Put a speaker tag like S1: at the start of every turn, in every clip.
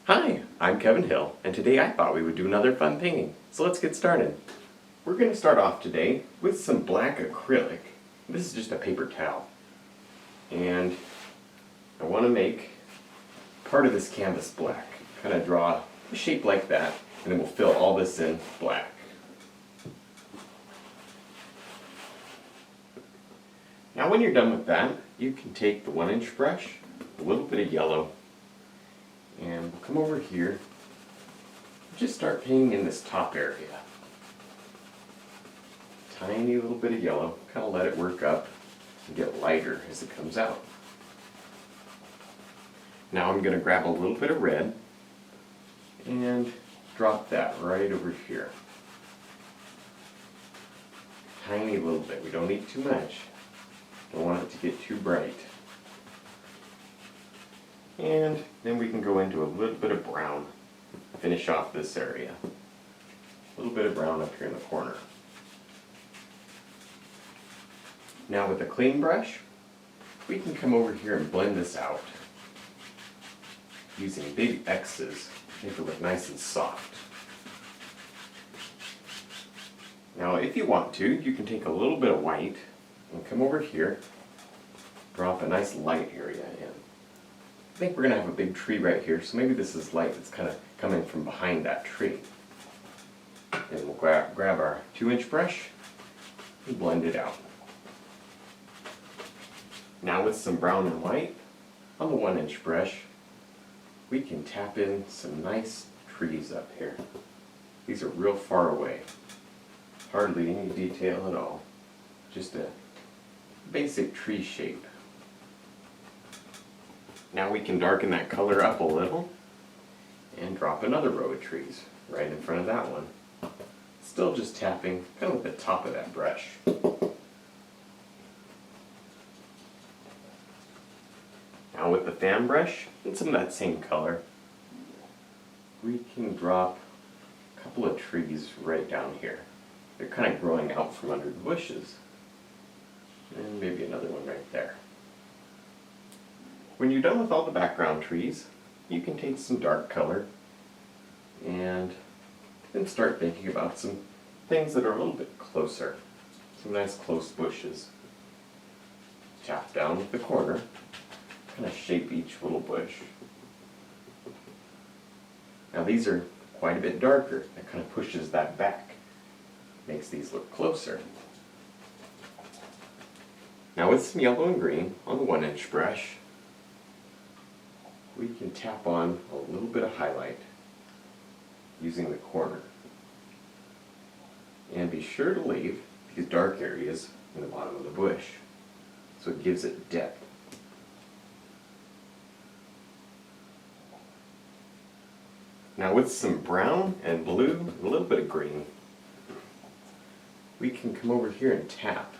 S1: Hi, I'm Kevin Hill, and today I thought we would do another fun painting. So let's get started. We're going to start off today with some black acrylic. This is just a paper towel. And I want to make part of this canvas black. Kind of draw a shape like that, and then we'll fill all this in black. Now when you're done with that, you can take the 1-inch brush, a little bit of yellow, and we'll come over here, just start painting in this top area. Tiny little bit of yellow, kind of let it work up and get lighter as it comes out. Now I'm going to grab a little bit of red and drop that right over here. Tiny little bit, we don't need too much. Don't want it to get too bright. And then we can go into a little bit of brown, finish off this area. A little bit of brown up here in the corner. Now with a clean brush, we can come over here and blend this out using big X's to make it look nice and soft. Now if you want to, you can take a little bit of white and come over here, drop a nice light area in. I think we're going to have a big tree right here, so maybe this is light that's kind of coming from behind that tree. And we'll grab our 2-inch brush and blend it out. Now with some brown and white, on the 1-inch brush, we can tap in some nice trees up here. These are real far away. Hardly any detail at all. Just a basic tree shape. Now we can darken that color up a little and drop another row of trees right in front of that one. Still just tapping kind of with the top of that brush. Now with the fan brush and some of that same color, we can drop a couple of trees right down here. They're kind of growing out from under the bushes. And maybe another one right there. When you're done with all the background trees, you can take some dark color and then start thinking about some things that are a little bit closer. Some nice close bushes. Tap down with the corner, kind of shape each little bush. Now these are quite a bit darker. That kind of pushes that back. Makes these look closer. Now with some yellow and green on the 1-inch brush, we can tap on a little bit of highlight using the corner. And be sure to leave these dark areas in the bottom of the bush, so it gives it depth. Now with some brown and blue and a little bit of green, we can come over here and tap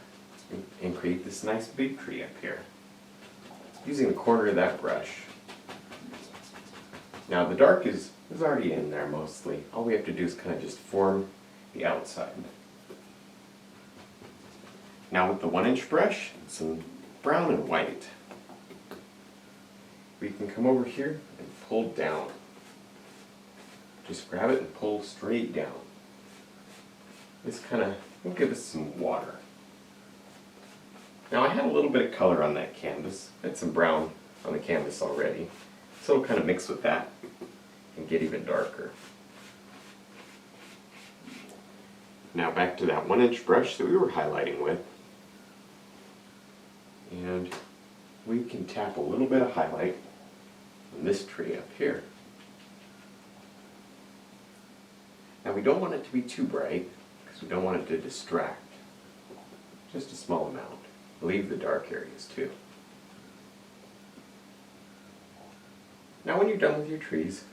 S1: and create this nice big tree up here using the corner of that brush. Now the dark is already in there mostly. All we have to do is kind of just form the outside. Now with the 1-inch brush, some brown and white, we can come over here and pull down. Just grab it and pull straight down. This kind of will give us some water. Now I had a little bit of color on that canvas. I had some brown on the canvas already. So it'll kind of mix with that and get even darker. Now back to that 1-inch brush that we were highlighting with. And we can tap a little bit of highlight on this tree up here. Now we don't want it to be too bright because we don't want it to distract. Just a small amount. Leave the dark areas too. Now when you're done with your trees,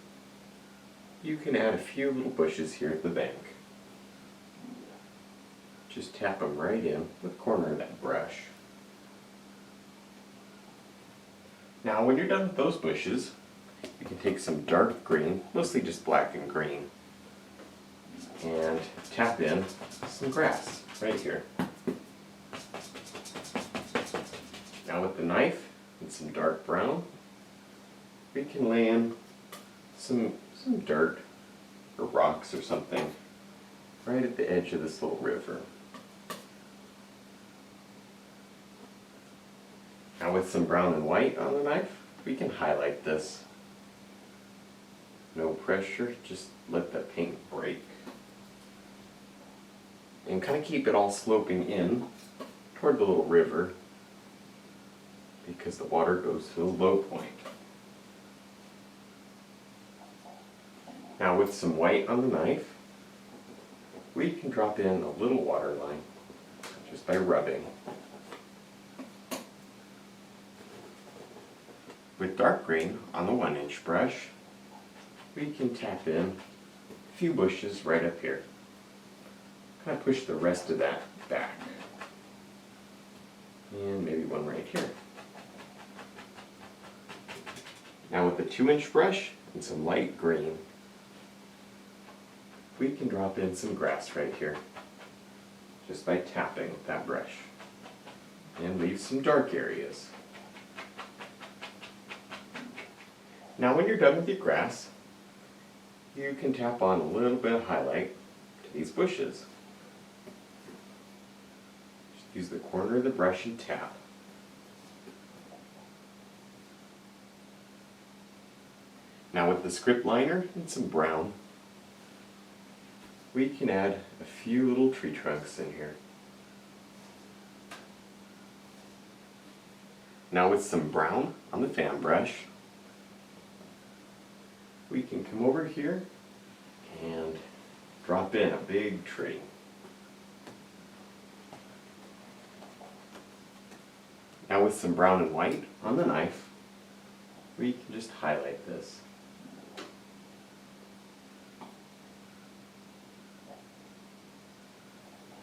S1: you can add a few little bushes here at the bank. Just tap them right in with the corner of that brush. Now when you're done with those bushes, you can take some dark green, mostly just black and green, and tap in some grass right here. Now with the knife and some dark brown, we can lay in some dirt or rocks or something right at the edge of this little river. Now with some brown and white on the knife, we can highlight this. No pressure, just let the paint break. And kind of keep it all sloping in toward the little river because the water goes to the low point. Now with some white on the knife, we can drop in a little water line just by rubbing. With dark green on the 1-inch brush, we can tap in a few bushes right up here. Kind of push the rest of that back. And maybe one right here. Now with the 2-inch brush and some light green, we can drop in some grass right here just by tapping with that brush and leave some dark areas. Now when you're done with your grass, you can tap on a little bit of highlight to these bushes. Just use the corner of the brush and tap. Now with the script liner and some brown, we can add a few little tree trunks in here. Now with some brown on the fan brush, we can come over here and drop in a big tree. Now with some brown and white on the knife, we can just highlight this.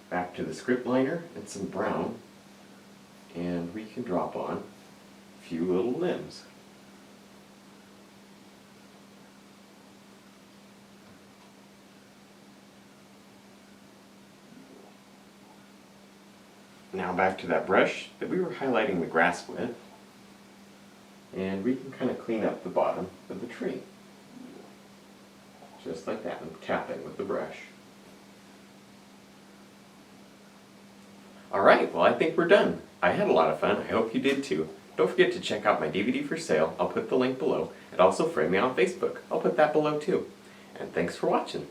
S1: Back to the script liner and some brown, and we can drop on a few little limbs. Now back to that brush that we were highlighting the grass with, and we can kind of clean up the bottom of the tree. Just like that, and tapping with the brush. Alright, well I think we're done. I had a lot of fun, I hope you did too. Don't forget to check out my DVD for sale, I'll put the link below, and also friend me on Facebook, I'll put that below too. And thanks for watching.